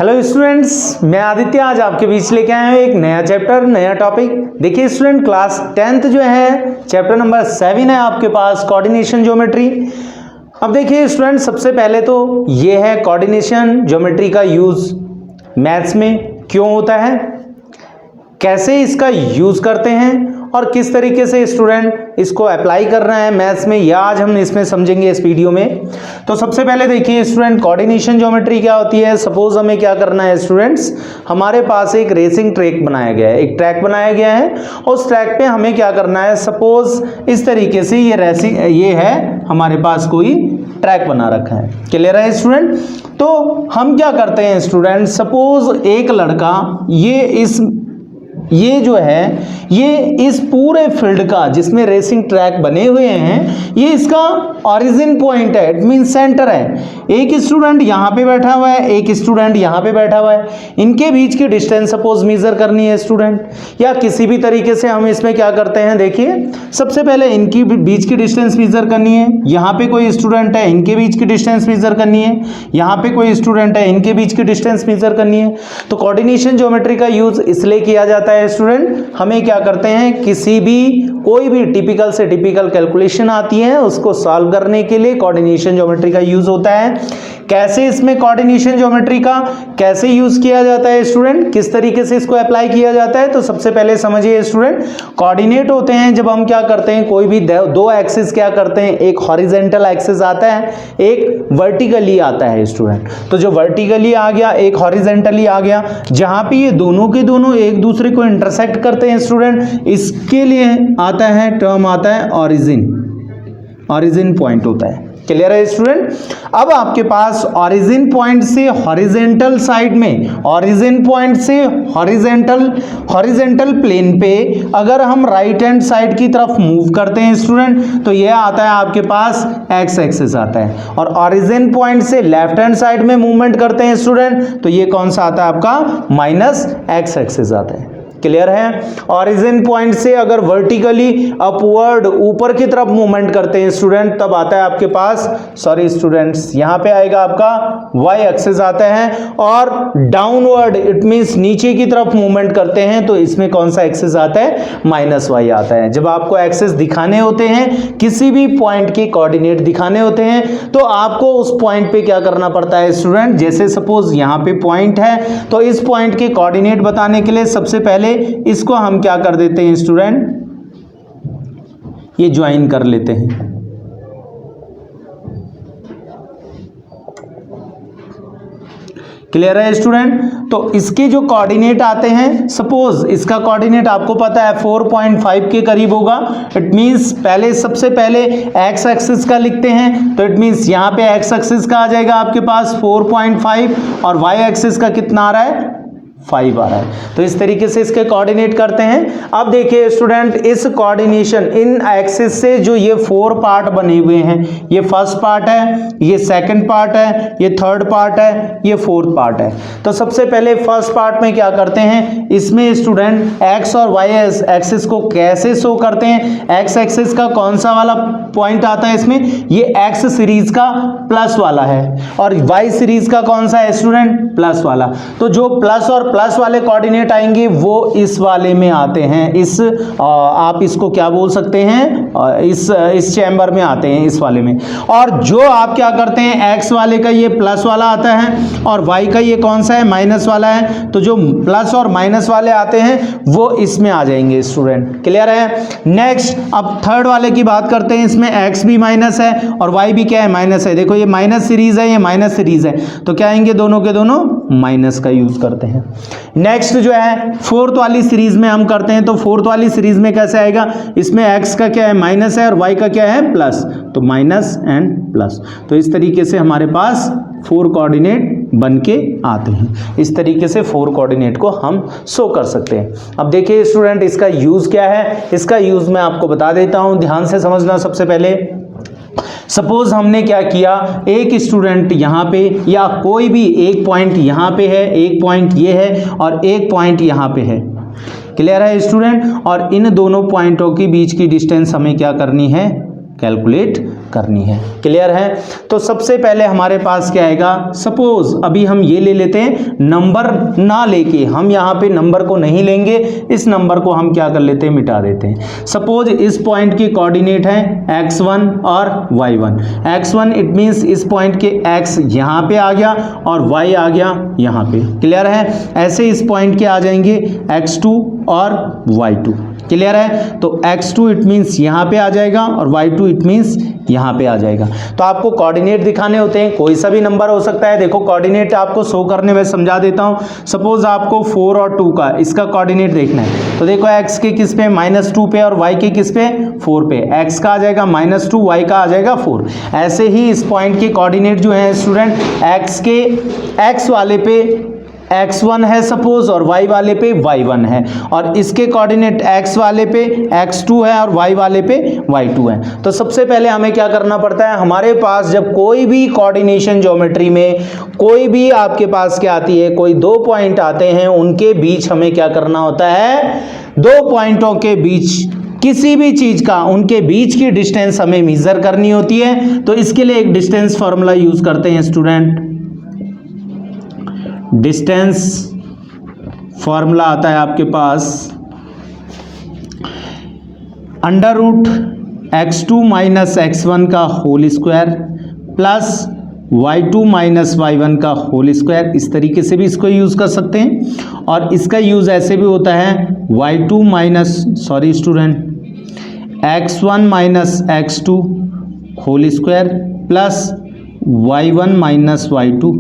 Hello students, मैं आदित्य आज आपके बीच लेके आया हूँ एक नया चैप्टर, नया टॉपिक। देखिए स्टूडेंट, क्लास 10th जो है चैप्टर नंबर 7 है आपके पास, कोऑर्डिनेशन ज्योमेट्री। अब देखिए स्टूडेंट, सबसे पहले तो ये है कोऑर्डिनेशन ज्योमेट्री का यूज मैथ्स में क्यों होता है, कैसे इसका यूज करते हैं और किस तरीके से स्टूडेंट इसको अप्लाई करना है मैथ्स में, यह आज हम इसमें समझेंगे इस वीडियो में। तो सबसे पहले देखिए स्टूडेंट, कोऑर्डिनेशन ज्योमेट्री क्या होती है। सपोज हमें क्या करना है स्टूडेंट्स, हमारे पास एक रेसिंग ट्रैक बनाया गया है, एक ट्रैक बनाया गया है। उस ट्रैक पे हमें क्या करना है, सपोज इस तरीके से ये है हमारे पास कोई ट्रैक बना रखा है। क्लियर है स्टूडेंट। तो हम क्या करते हैं स्टूडेंट, सपोज एक लड़का ये जो है ये इस पूरे फील्ड का जिसमें रेसिंग ट्रैक बने हुए हैं, ये इसका ओरिजिन पॉइंट है, इट मीन सेंटर है। एक स्टूडेंट यहाँ पे बैठा हुआ है, एक स्टूडेंट यहाँ पे बैठा हुआ है, इनके बीच की डिस्टेंस सपोज मेजर करनी है स्टूडेंट, या किसी भी तरीके से हम इसमें क्या करते हैं। देखिए सबसे पहले इनकी बीच की डिस्टेंस मेजर करनी है, यहाँ पे कोई स्टूडेंट है इनके बीच की डिस्टेंस मेजर करनी है, यहाँ पे कोई स्टूडेंट है इनके बीच की डिस्टेंस मेजर करनी है। तो कोऑर्डिनेशन ज्योमेट्री का यूज इसलिए किया जाता है स्टूडेंट, हमें क्या करते हैं, कोई भी टिपिकल से टिपिकल कैलकुलेशन आती है उसको सॉल्व करने के लिए कोऑर्डिनेशन ज्योमेट्री का यूज होता है। कैसे इसमें कोऑर्डिनेशन ज्योमेट्री का कैसे यूज किया जाता है स्टूडेंट, किस तरीके से इसको अप्लाई किया जाता है। तो सबसे पहले समझिए स्टूडेंट, कोऑर्डिनेट होते हैं जब हम क्या करते हैं, कोई भी दो एक्सिस क्या करते हैं, एक हॉरिजॉन्टल एक्सिस आता है, एक वर्टिकली आता है स्टूडेंट। तो जो वर्टिकली आ गया, एक हॉरिजॉन्टली आ गया, जहां पे ये दोनों के दोनों एक दूसरे को इंटरसेक्ट करते हैं स्टूडेंट, इसके लिए आता है टर्म आता है ऑरिजिन पॉइंट होता है। क्लियर है स्टूडेंट। अब आपके पास ऑरिजिन पॉइंट से हॉरिजॉन्टल साइड में, ऑरिजिन पॉइंट से हॉरिजॉन्टल प्लेन पे अगर हम राइट हैंड साइड की तरफ मूव करते हैं स्टूडेंट, तो यह आता है आपके पास एक्स एक्सिस आता है। और ऑरिजिन पॉइंट से लेफ्ट हैंड साइड में मूवमेंट करते हैं स्टूडेंट, तो ये कौन सा आता है आपका, माइनस एक्स एक्सिस आता है। क्लियर है। ऑरिजिन पॉइंट से अगर वर्टिकली अपवर्ड ऊपर की तरफ मूवमेंट करते हैं स्टूडेंट, तब आता है आपके पास, सॉरी स्टूडेंट्स, यहां पे आएगा आपका वाई एक्सिस आता है। और डाउनवर्ड इट मींस नीचे की तरफ मूवमेंट करते हैं, तो इसमें कौन सा एक्सिस आता है, माइनस वाई आता है। जब आपको एक्सिस दिखाने होते हैं, किसी भी पॉइंट के कोऑर्डिनेट दिखाने होते हैं, तो आपको उस पॉइंट पे क्या करना पड़ता है स्टूडेंट, जैसे सपोज यहां पे पॉइंट है, तो इस पॉइंट के कोऑर्डिनेट बताने के लिए सबसे पहले इसको हम क्या कर देते हैं स्टूडेंट, ये ज्वाइन कर लेते हैं। क्लियर है स्टूडेंट। तो इसके जो कोऑर्डिनेट आते हैं, सपोज इसका कोऑर्डिनेट आपको पता है 4.5 के करीब होगा। इट मींस सबसे पहले एक्स एक्सिस का लिखते हैं, तो इट मींस यहां पे एक्स एक्सिस का आ जाएगा आपके पास 4.5 और वाई एक्सिस का कितना आ रहा है, 5 आ रहा है। तो इस तरीके से इसके कोऑर्डिनेट करते हैं। अब देखिए स्टूडेंट, इस कोऑर्डिनेशन इन एक्सिस से जो ये 4 पार्ट बने हुए हैं, ये फर्स्ट पार्ट है, ये सेकंड पार्ट है, ये थर्ड पार्ट है, ये फोर्थ पार्ट है। तो सबसे पहले फर्स्ट पार्ट में क्या करते हैं, इसमें स्टूडेंट एक्स और वाई एक्सिस को कैसे शो करते हैं। एक्स एक्सिस का कौन सा वाला पॉइंट आता है इसमें, ये एक्स सीरीज का प्लस वाला है, और वाई सीरीज का कौन सा है स्टूडेंट, प्लस वाला। तो जो प्लस और प्लस वाले कोऑर्डिनेट आएंगे वो इस वाले में आते हैं, आप इसको क्या बोल सकते हैं, इस चैम्बर में आते हैं, इस वाले में। और जो आप क्या करते हैं, एक्स वाले का ये प्लस वाला आता है और वाई का ये कौन सा है, माइनस वाला है। तो जो प्लस और माइनस वाले आते हैं वो इसमें आ जाएंगे स्टूडेंट। क्लियर है। नेक्स्ट अब थर्ड वाले की बात करते हैं, इसमें एक्स भी माइनस है और वाई भी क्या है, माइनस है। देखो ये माइनस सीरीज है, ये माइनस सीरीज है, तो क्या आएंगे, दोनों के दोनों माइनस का यूज करते हैं। नेक्स्ट जो है फोर्थ वाली सीरीज में हम करते हैं, तो फोर्थ वाली सीरीज में कैसे आएगा, इसमें एक्स का क्या है, माइनस है, और वाई का क्या है, प्लस, तो माइनस एंड प्लस। तो इस तरीके से हमारे पास 4 कोऑर्डिनेट बन के आते हैं। इस तरीके से 4 कोऑर्डिनेट को हम शो कर सकते हैं। अब देखिए स्टूडेंट, इसका यूज क्या है, इसका यूज मैं आपको बता देता हूं, ध्यान से समझना। सबसे पहले सपोज हमने क्या किया, एक स्टूडेंट यहाँ पे या कोई भी एक पॉइंट यहाँ पे है, एक पॉइंट ये है और एक पॉइंट यहाँ पे है। क्लियर है स्टूडेंट। और इन दोनों पॉइंटों के बीच की डिस्टेंस हमें क्या करनी है, कैलकुलेट करनी है। क्लियर है? तो सबसे पहले हमारे पास क्या आएगा, सपोज अभी हम ये ले लेते हैं, नंबर ना लेके हम यहाँ पे नंबर को नहीं लेंगे, इस नंबर को हम क्या कर लेते हैं, मिटा देते हैं। सपोज इस पॉइंट की कोऑर्डिनेट है x1 और y1। x1 इट मींस इस पॉइंट के x यहाँ पे आ गया और y आ गया यहाँ पे। क्लियर है? ऐसे इस पॉइंट के आ जाएंगे x2 और y2। क्लियर है? तो x2 इट मींस यहाँ पे आ जाएगा और y2 इट मींस यहाँ पे आ जाएगा। तो आपको कोऑर्डिनेट दिखाने होते हैं, कोई सा भी नंबर हो सकता है। देखो कोऑर्डिनेट आपको शो करने में समझा देता हूँ। सपोज आपको 4 और 2 का इसका कोऑर्डिनेट देखना है, तो देखो x के किस पे, -2 पे, और y के किस पे, 4 पे। x का आ जाएगा -2, y का आ जाएगा 4। ऐसे ही इस पॉइंट के कोऑर्डिनेट जो है स्टूडेंट, x के x वाले पे x1 है सपोज और y वाले पे y1 है, और इसके कोऑर्डिनेट x वाले पे x2 है और y वाले पे y2 है। तो सबसे पहले हमें क्या करना पड़ता है, हमारे पास जब कोई भी कोऑर्डिनेशन ज्योमेट्री में कोई भी आपके पास क्या आती है, कोई दो पॉइंट आते हैं, उनके बीच हमें क्या करना होता है, दो पॉइंटों के बीच किसी भी चीज का, उनके बीच की डिस्टेंस हमें मेजर करनी होती है। तो इसके लिए एक डिस्टेंस फॉर्मूला यूज करते हैं स्टूडेंट। डिस्टेंस फॉर्मूला आता है आपके पास √x2 माइनस x1 का whole square plus y2 minus y1 का होल स्क्वायर। इस तरीके से भी इसको यूज कर सकते हैं, और इसका यूज ऐसे भी होता है y2 minus x1 minus x2 whole square plus y1 minus y2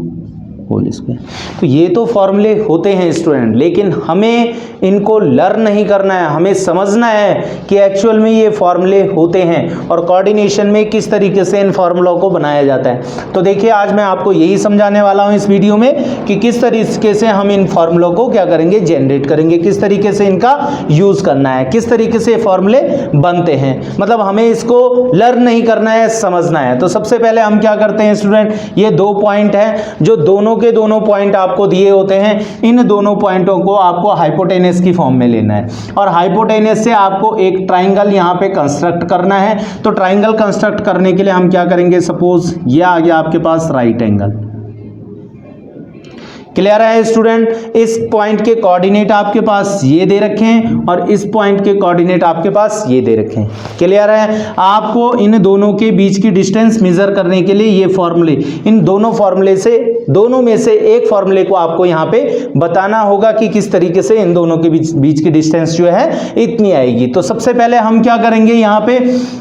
whole square. तो ये तो फॉर्मूले होते हैं स्टूडेंट, लेकिन हमें इनको लर्न नहीं करना है, हमें समझना है कि एक्चुअल में ये फॉर्मूले होते हैं और कोऑर्डिनेशन में किस तरीके से इन फॉर्मूलों को बनाया जाता है। तो देखिए आज मैं आपको यही समझाने वाला हूँ इस वीडियो में कि किस तरीके से हम इन फॉर्मूलों को क्या करेंगे, जनरेट करेंगे, किस तरीके से इनका यूज करना है, किस तरीके से फॉर्मूले बनते हैं। मतलब हमें इसको लर्न नहीं करना है, समझना है। तो सबसे पहले हम क्या करते हैं स्टूडेंट, ये दो पॉइंट हैं, जो दोनों के दोनों पॉइंट आपको दिए होते हैं, इन दोनों पॉइंटों को आपको हाइपोटेनस की फॉर्म में लेना है, और हाइपोटेनस से आपको एक ट्राइंगल यहां पे कंस्ट्रक्ट करना है। तो ट्राइंगल कंस्ट्रक्ट करने के लिए हम क्या करेंगे, सपोज ये आ गया आपके पास राइट एंगल। क्लियर है स्टूडेंट? इस पॉइंट के कोऑर्डिनेट आपके पास ये दे रखे हैं और इस पॉइंट के कोऑर्डिनेट आपके पास ये दे रखे हैं। क्लियर है? आपको इन दोनों के बीच की डिस्टेंस मेजर करने के लिए ये फॉर्मूले, इन दोनों फॉर्मूले से, दोनों में से एक फॉर्मूले को आपको यहाँ पे बताना होगा कि किस तरीके से इन दोनों के बीच की डिस्टेंस जो है इतनी आएगी। तो सबसे पहले हम क्या करेंगे, यहाँ पे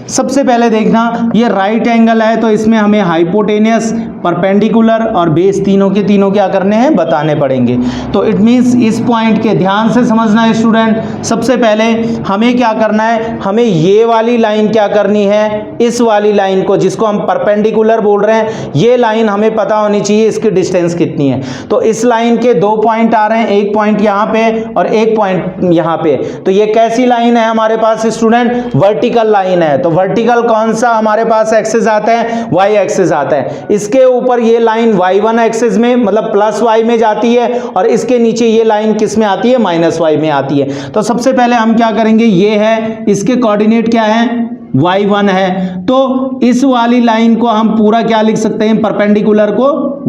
सबसे पहले देखना ये राइट एंगल है, तो इसमें हमें हाइपोटेनियस, परपेंडिकुलर और बेस तीनों के तीनों क्या करने हैं, बताने पड़ेंगे। तो इट मींस इस पॉइंट के ध्यान से समझना है स्टूडेंट, सबसे पहले हमें क्या करना है, हमें ये वाली लाइन क्या करनी है, इस वाली लाइन को जिसको हम परपेंडिकुलर बोल रहे हैं, ये लाइन हमें पता होनी चाहिए इसकी डिस्टेंस कितनी है। तो इस लाइन के दो पॉइंट आ रहे हैं, एक पॉइंट यहां पे और एक पॉइंट यहां पे। तो ये कैसी लाइन है हमारे पास स्टूडेंट, वर्टिकल लाइन है। तो वर्टिकल कौन सा हमारे पास एक्सिस आता है, वाई एक्सिस आता है। इसके ऊपर ये लाइन y1 एक्सिस में, मतलब प्लस y में जाती है, और इसके नीचे ये लाइन किस में आती है, माइनस y में आती है। तो सबसे पहले हम क्या करेंगे, ये है, इसके कोऑर्डिनेट क्या है, y1 है। तो इस वाली लाइन को हम पूरा क्या लिख सकते हैं, परपेंडिकुलर को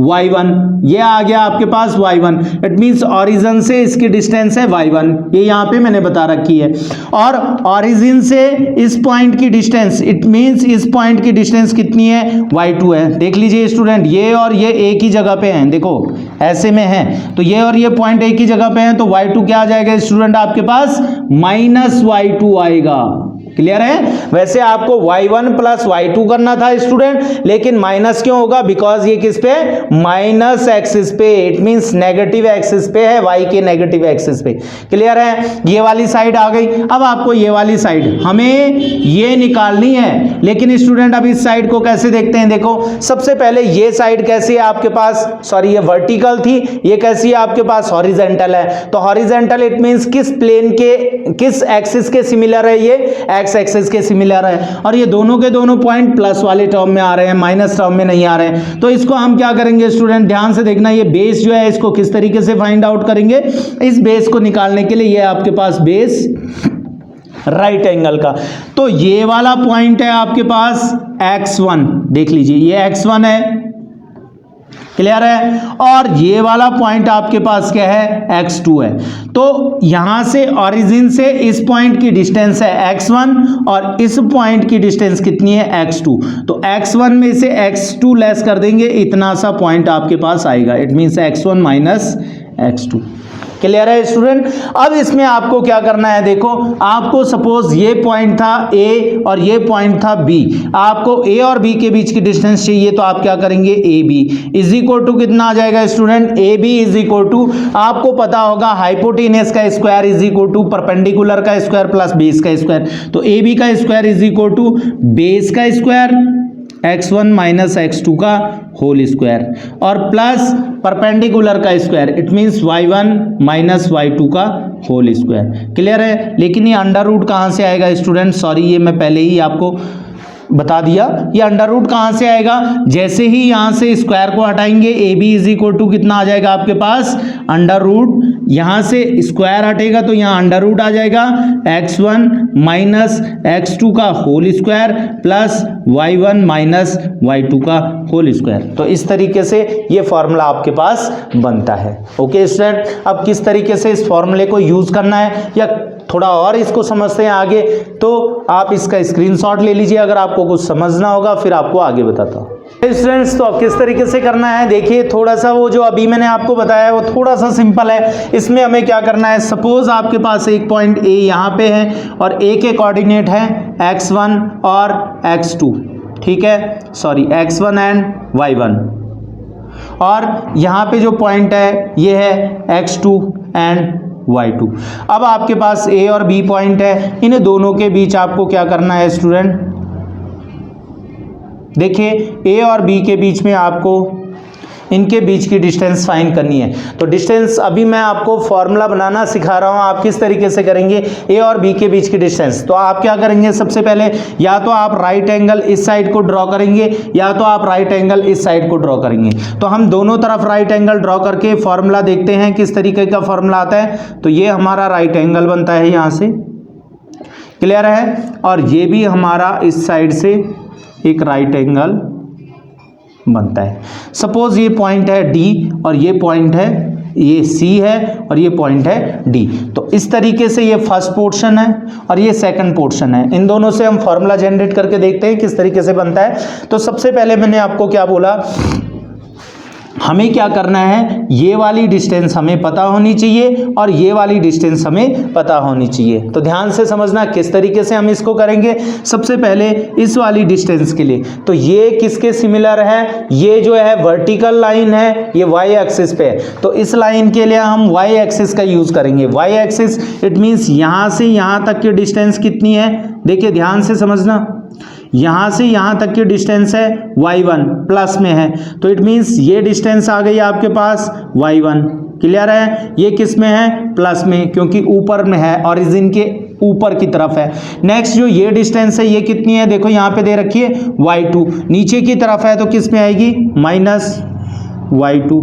y1, ये आ गया आपके पास y1। इट मींस ओरिजिन से इसकी डिस्टेंस है y1, ये यहां पे मैंने बता रखी है। और ओरिजिन से इस पॉइंट की डिस्टेंस, इट मींस इस पॉइंट की डिस्टेंस कितनी है, y2 है। देख लीजिए स्टूडेंट, ये और ये एक ही जगह पे हैं, देखो ऐसे में है, तो ये और ये पॉइंट एक ही जगह पे हैं, तो y2 क्या आ जाएगा स्टूडेंट आपके पास, -y2 आएगा। क्लियर है? वैसे आपको y1 प्लस y2 करना था स्टूडेंट, लेकिन माइनस क्यों होगा, बिकॉज ये किस पे, माइनस एक्सिस पे, इट मींस नेगेटिव एक्सिस पे है, y के नेगेटिव एक्सिस पे। क्लियर है? ये वाली साइड आ गई। अब आपको ये वाली साइड हमें ये निकालनी है, लेकिन स्टूडेंट अब इस साइड को कैसे देखते हैं, देखो सबसे पहले ये साइड कैसी है आपके पास, सॉरी ये वर्टिकल थी, ये कैसी है आपके पास, हॉरिजेंटल है। तो हॉरिजेंटल इट मींस किस प्लेन के, किस एक्सिस के सिमिलर है, ये एक्स एक्सिस के सिमिलर है। और ये दोनों के दोनों पॉइंट प्लस वाले टर्म में आ रहे हैं, माइनस टर्म में नहीं आ रहे हैं। तो इसको हम क्या करेंगे स्टूडेंट, ध्यान से देखना, ये बेस जो है इसको किस तरीके से फाइंड आउट करेंगे। इस बेस को निकालने के लिए ये आपके पास बेस राइट एंगल का। तो ये वाला पॉइंट है आपके पास x1, देख लीजिए ये x1 है, क्लियर है, और ये वाला पॉइंट आपके पास क्या है x2 है। तो यहां से ओरिजिन से इस पॉइंट की डिस्टेंस है x1 और इस पॉइंट की डिस्टेंस कितनी है x2। तो x1 में से x2 लेस कर देंगे, इतना सा पॉइंट आपके पास आएगा, it means x1 minus x2। Clear है स्टूडेंट। अब इसमें आपको क्या करना है, देखो आपको सपोज ये पॉइंट था A और ये पॉइंट था B, आपको A और B के बीच की डिस्टेंस चाहिए, तो आप क्या करेंगे, AB इज इक्वल टू कितना आ जाएगा student, AB is equal to, आपको पता होगा हाइपोटेनस का square is equal to perpendicular का स्क्वायर प्लस बेस का स्क्वायर। तो AB का square is equal to base का स्क्वायर x1 माइनस x2 का होल स्क्वायर और प्लस परपेंडिकुलर का square, it means y1 minus y2 का होल स्क्वायर। क्लियर है। लेकिन ये अंडर रूट कहाँ से आएगा स्टूडेंट, सॉरी ये मैं पहले ही आपको बता दिया, ये अंडर रूट कहाँ से आएगा, जैसे ही यहाँ से स्क्वायर को हटाएंगे AB इज इक्वल टू कितना आ जाएगा आपके पास अंडर रूट, यहाँ से स्क्वायर हटेगा तो यहाँ अंडर रूट आ जाएगा x1 माइनस x2 का whole square plus y1 minus y2 का होल स्क्वायर। तो इस तरीके से ये फॉर्मूला आपके पास बनता है। ओके स्टूडेंट, अब किस तरीके से इस फॉर्मूले को यूज करना है या थोड़ा और इसको समझते हैं आगे, तो आप इसका स्क्रीनशॉट ले लीजिए, अगर आपको कुछ समझना होगा फिर आपको आगे बताता हूँ। स्टूडेंट्स, तो अब किस तरीके से करना है, देखिए थोड़ा सा वो जो अभी मैंने आपको बताया वो थोड़ा सा सिंपल है। इसमें हमें क्या करना है, सपोज आपके पास एक पॉइंट A यहाँ पे है और A के कोऑर्डिनेट है x1 और x2, ठीक है, सॉरी x1 एंड y1, और यहाँ पे जो पॉइंट है ये है x2 एंड y2। अब आपके पास A और B पॉइंट है, इन दोनों के बीच आपको क्या करना है स्टूडेंट, देखिए A और B के बीच में आपको इनके बीच की डिस्टेंस फाइंड करनी है। तो डिस्टेंस अभी मैं आपको फॉर्मूला बनाना सिखा रहा हूँ, आप किस तरीके से करेंगे A और B के बीच की डिस्टेंस। तो आप क्या करेंगे, सबसे पहले या तो आप राइट एंगल इस साइड को ड्रॉ करेंगे या तो आप राइट एंगल इस साइड को ड्रॉ करेंगे। तो हम दोनों तरफ राइट एंगल ड्रॉ करके फॉर्मूला देखते हैं किस तरीके का फॉर्मूला आता है। तो ये हमारा राइट एंगल बनता है यहाँ से, क्लियर है, और ये भी हमारा इस साइड से एक राइट एंगल बनता है। सपोज ये पॉइंट है D और ये पॉइंट है, ये C है और ये पॉइंट है D। तो इस तरीके से ये फर्स्ट पोर्शन है और ये सेकंड पोर्शन है। इन दोनों से हम फॉर्मूला जनरेट करके देखते हैं किस तरीके से बनता है। तो सबसे पहले मैंने आपको क्या बोला, हमें क्या करना है, ये वाली डिस्टेंस हमें पता होनी चाहिए और ये वाली डिस्टेंस हमें पता होनी चाहिए। तो ध्यान से समझना किस तरीके से हम इसको करेंगे। सबसे पहले इस वाली डिस्टेंस के लिए, तो ये किसके सिमिलर है, ये जो है वर्टिकल लाइन है, ये y एक्सिस पे है। तो इस लाइन के लिए हम y एक्सिस का यूज करेंगे। y एक्सिस इट मींस यहाँ से यहाँ तक की डिस्टेंस कितनी है, देखिए ध्यान से समझना, यहाँ से यहाँ तक की डिस्टेंस है y1 प्लस में है, तो इट मीन्स ये डिस्टेंस आ गई आपके पास y1, क्लियर है, ये किस में है, प्लस में, क्योंकि ऊपर में है, ओरिजिन के ऊपर की तरफ है। नेक्स्ट जो ये डिस्टेंस है ये कितनी है, देखो यहाँ पे दे रखी है y2, नीचे की तरफ है तो किस में आएगी, माइनस y2,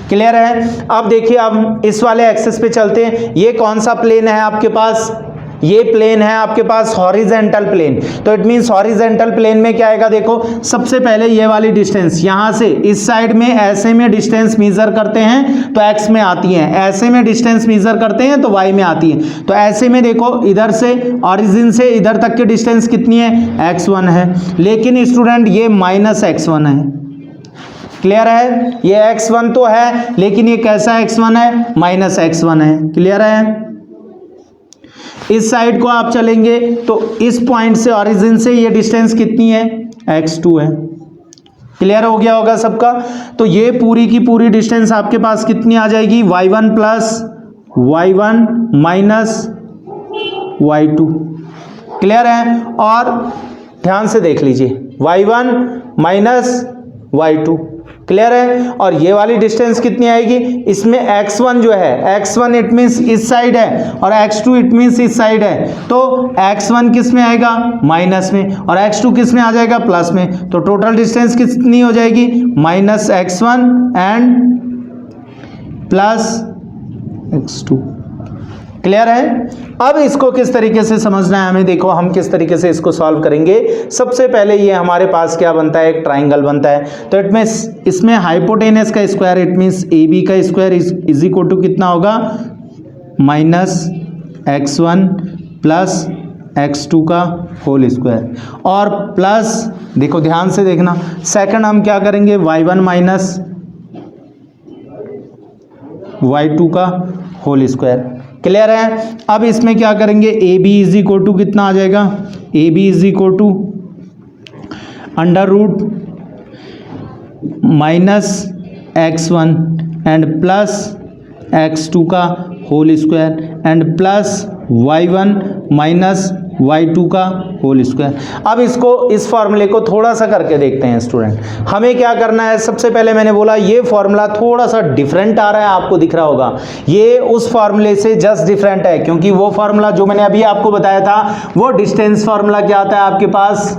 क्लियर है। अब देखिए अब इस वाले एक्सिस पे चलते हैं, ये कौन सा प्लेन है आपके पास, ये प्लेन है आपके पास हॉरिजेंटल प्लेन। तो इट मींस हॉरिजेंटल प्लेन में क्या आएगा, देखो सबसे पहले ये वाली डिस्टेंस यहाँ से इस साइड में ऐसे में डिस्टेंस मेजर करते हैं तो x में आती है, ऐसे में डिस्टेंस मेजर करते हैं तो y में आती है। तो ऐसे में देखो इधर से ओरिजिन से इधर तक की डिस्टेंस कितनी है, x1 है, लेकिन स्टूडेंट ये माइनस x1 है, क्लियर है, ये x1 तो है लेकिन ये कैसा x1 है, माइनस x1 है, क्लियर है। इस साइड को आप चलेंगे तो इस पॉइंट से ओरिजिन से ये डिस्टेंस कितनी है, x2 है, क्लियर हो गया होगा सबका। तो ये पूरी की पूरी डिस्टेंस आपके पास कितनी आ जाएगी, y1 plus y1 minus y2, clear है। और ध्यान से देख लीजिए y1 माइनस y2, क्लियर है। और ये वाली डिस्टेंस कितनी आएगी, इसमें x1 जो है, x1 इट मींस इस साइड है और x2 इट मींस इस साइड है। तो x1 किस में आएगा, माइनस में, और x2 किस में आ जाएगा, प्लस में। तो टोटल डिस्टेंस कितनी हो जाएगी, minus x1 and plus x2, clear है। अब इसको किस तरीके से समझना है हमें, देखो हम किस तरीके से इसको सॉल्व करेंगे। सबसे पहले ये हमारे पास क्या बनता है, एक ट्राइंगल बनता है। तो इट मींस इसमें हाइपोटेनस का square, it means A B का स्क्वायर इज इक्वल टू कितना होगा, -x1 प्लस x2 का होल स्क्वायर, और प्लस देखो ध्यान से देखना, सेकंड हम क्या करेंगे, y1 माइनस y2 का होल स्क्वायर। क्लियर है। अब इसमें क्या करेंगे, A B is equal to कितना आ जाएगा, A B is equal to under root -x1 and plus x2 का whole square and plus y1 minus y2 का होल स्क्वायर। अब इसको, इस फॉर्मूले को थोड़ा सा करके देखते हैं स्टूडेंट। हमें क्या करना है, सबसे पहले मैंने बोला ये फॉर्मूला थोड़ा सा डिफरेंट आ रहा है, आपको दिख रहा होगा। ये उस फॉर्मूले से जस्ट डिफरेंट है, क्योंकि वो फॉर्मूला जो मैंने अभी आपको बताया था वो डिस्टेंस फॉर्मूला क्या आता है आपके पास,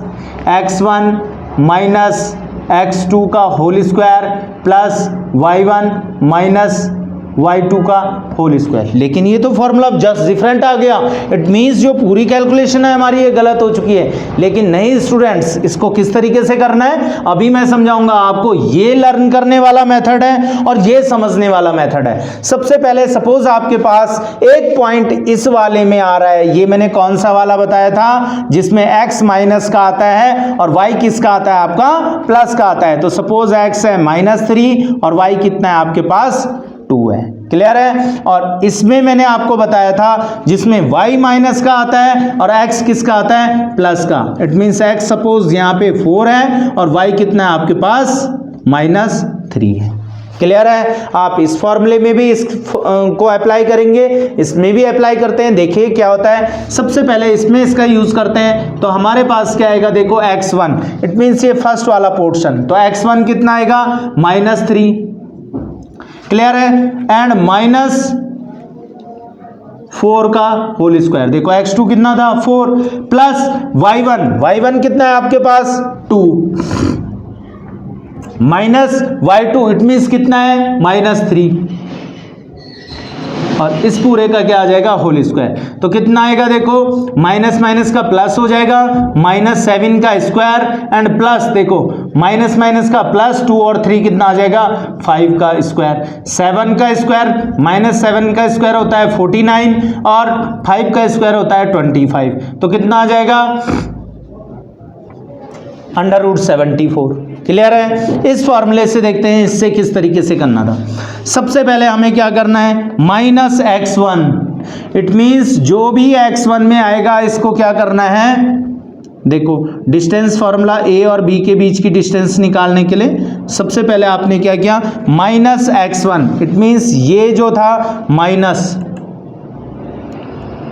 x1 माइनस x2 का whole square plus y1 minus y2 का होल स्क्वायर। लेकिन ये तो फॉर्मूला जस्ट डिफरेंट आ गया, इट मींस जो पूरी कैलकुलेशन है हमारी ये गलत हो चुकी है। लेकिन नहीं स्टूडेंट्स, इसको किस तरीके से करना है अभी मैं समझाऊंगा आपको। ये लर्न करने वाला मेथड है और ये समझने वाला मेथड है। सबसे पहले सपोज आपके पास एक पॉइंट इस वाले में आ रहा है, ये मैंने कौन सा वाला बताया था, जिसमें x माइनस का आता है और y किसका आता है, आपका प्लस का आता है। तो सपोज x है -3 और y कितना है आपके पास 2 है। क्लियर है। और इसमें मैंने आपको बताया था जिसमें y माइनस का आता है और x किसका आता है, प्लस का। इट मींस x सपोज यहाँ पे 4 है और y कितना है आपके पास -3 है। क्लियर है। आप इस फॉर्मूले में भी इसको अप्लाई करेंगे, इसमें भी अप्लाई करते हैं। देखिए क्या होता है, सबसे पहले इसमें इसका यूज करते हैं तो हमारे पास क्या आएगा, देखो x1, इट मींस ये फर्स्ट वाला पोर्शन। तो x1 कितना आएगा, -3। क्लियर है। एंड -4 का होल स्क्वायर। देखो x2 कितना था 4 प्लस y1 कितना है आपके पास 2 माइनस y2 इट मींस कितना है -3 और इस पूरे का क्या आ जाएगा, होल स्क्वायर। तो कितना आएगा, देखो माइनस माइनस का प्लस हो जाएगा, -7 का स्क्वायर एंड प्लस देखो माइनस माइनस का प्लस 2 और 3 कितना आ जाएगा, 5 का स्क्वायर। 7 का स्क्वायर -7 का स्क्वायर होता है 49 और 5 का स्क्वायर होता है 25। तो कितना आ जाएगा, √74। क्लियर है। इस फॉर्मूले से देखते हैं इससे किस तरीके से करना था। सबसे पहले हमें क्या करना है, -x1, इट मींस जो भी x1 में आएगा इसको क्या करना है, देखो डिस्टेंस फॉर्मूला a और b के बीच की डिस्टेंस निकालने के लिए सबसे पहले आपने क्या किया, -x1 इट मींस ये जो था माइनस,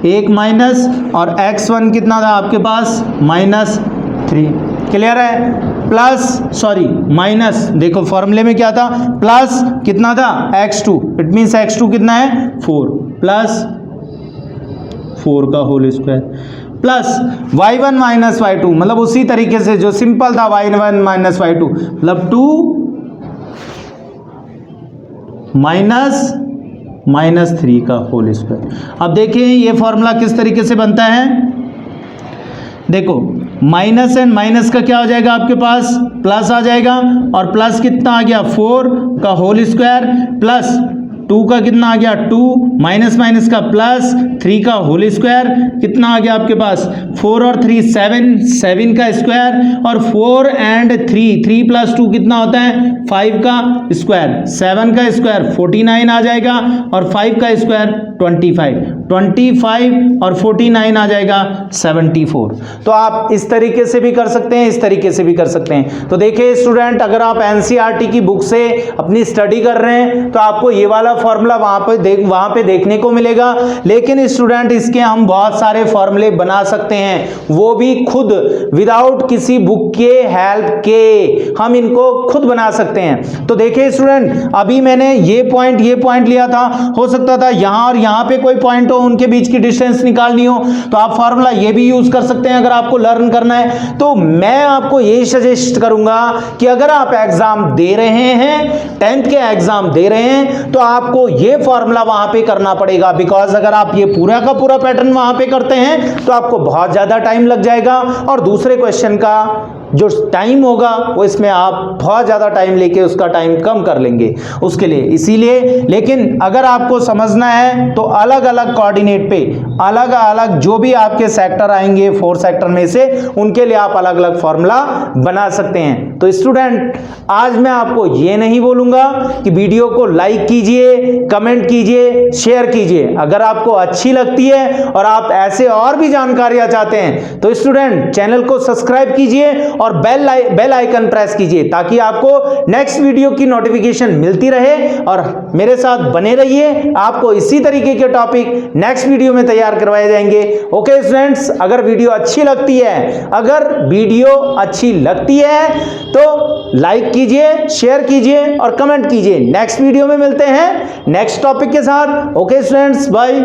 एक माइनस और x1 कितना था आपके पास -3। क्लियर है। प्लस सॉरी माइनस, देखो फॉर्मूले में क्या था, प्लस कितना था x2, इट मींस x2 कितना है 4 प्लस 4 का whole square plus y1 minus y2, मतलब उसी तरीके से जो सिंपल था y1 माइनस y2 मतलब 2 -3 का होल स्क्वायर। अब देखिए ये फॉर्मूला किस तरीके से बनता है, देखो माइनस एंड माइनस का क्या हो जाएगा आपके पास, प्लस आ जाएगा और प्लस कितना आ गया 4 का होल स्क्वायर प्लस 2 का कितना आ गया 2 माइनस माइनस का प्लस 3 का होल स्क्वायर कितना आ गया आपके पास 4 और 3 7 का स्क्वायर और 4 एंड 3 प्लस 2 कितना होता है 5 का स्क्वायर, 7 का स्क्वायर 49 आ जाएगा और 5 का स्क्वायर 25 और 49 आ जाएगा 74। तो आप इस तरीके से भी कर सकते हैं, इस तरीके से भी कर सकते हैं। तो देखिए स्टूडेंट, अगर आप एनसीईआरटी की बुक से अपनी स्टडी कर रहे हैं तो आपको ये वाला फॉर्मूला वहां पे देखने को मिलेगा। लेकिन स्टूडेंट इसके हम बहुत सारे फॉर्मूले बना सकते हैं, वो भी खुद विदाउट किसी बुक के हेल्प के हम इनको खुद बना सकते हैं। तो देखिए स्टूडेंट, अभी मैंने ये पॉइंट लिया था, हो सकता था यहां और यहां पे कोई पॉइंट हो, उनके बीच की डिस्टेंस निकालनी हो तो आप फार्मूला ये भी यूज कर सकते हैं अगर आपको लर्न करना है। तो मैं आपको ये सजेस्ट करूंगा कि अगर आप एग्जाम दे रहे हैं, 10th के एग्जाम दे रहे हैं, तो आपको ये फार्मूला वहां पे करना पड़ेगा। बिकॉज अगर आप ये पूरा का पूरा पैटर्न वहां पे करते हैं तो आपको बहुत ज्यादा टाइम लग जाएगा और दूसरे क्वेश्चन का जो टाइम होगा वो इसमें आप बहुत ज़्यादा टाइम लेके उसका टाइम कम कर लेंगे उसके लिए। इसीलिए लेकिन अगर आपको समझना है तो अलग अलग कोऑर्डिनेट पे अलग अलग जो भी आपके सेक्टर आएंगे 4 सेक्टर में से उनके लिए आप अलग अलग फॉर्मूला बना सकते हैं। तो स्टूडेंट आज मैं आपको ये नहीं बोलूंगा कि वीडियो को लाइक कीजिए, कमेंट कीजिए, शेयर कीजिए। अगर आपको अच्छी लगती है और आप ऐसे और भी जानकारियां चाहते हैं तो स्टूडेंट चैनल को सब्सक्राइब कीजिए और बेल आइकन प्रेस कीजिए ताकि आपको नेक्स्ट वीडियो की नोटिफिकेशन मिलती रहे और मेरे साथ बने रहिए। आपको इसी तरीके के टॉपिक नेक्स्ट वीडियो में तैयार करवाए जाएंगे। ओके स्टूडेंट्स, अगर वीडियो अच्छी लगती है तो लाइक कीजिए, शेयर कीजिए और कमेंट कीजिए। नेक्स्ट वीडियो में मिलते हैं नेक्स्ट टॉपिक के साथ। Okay students, bye.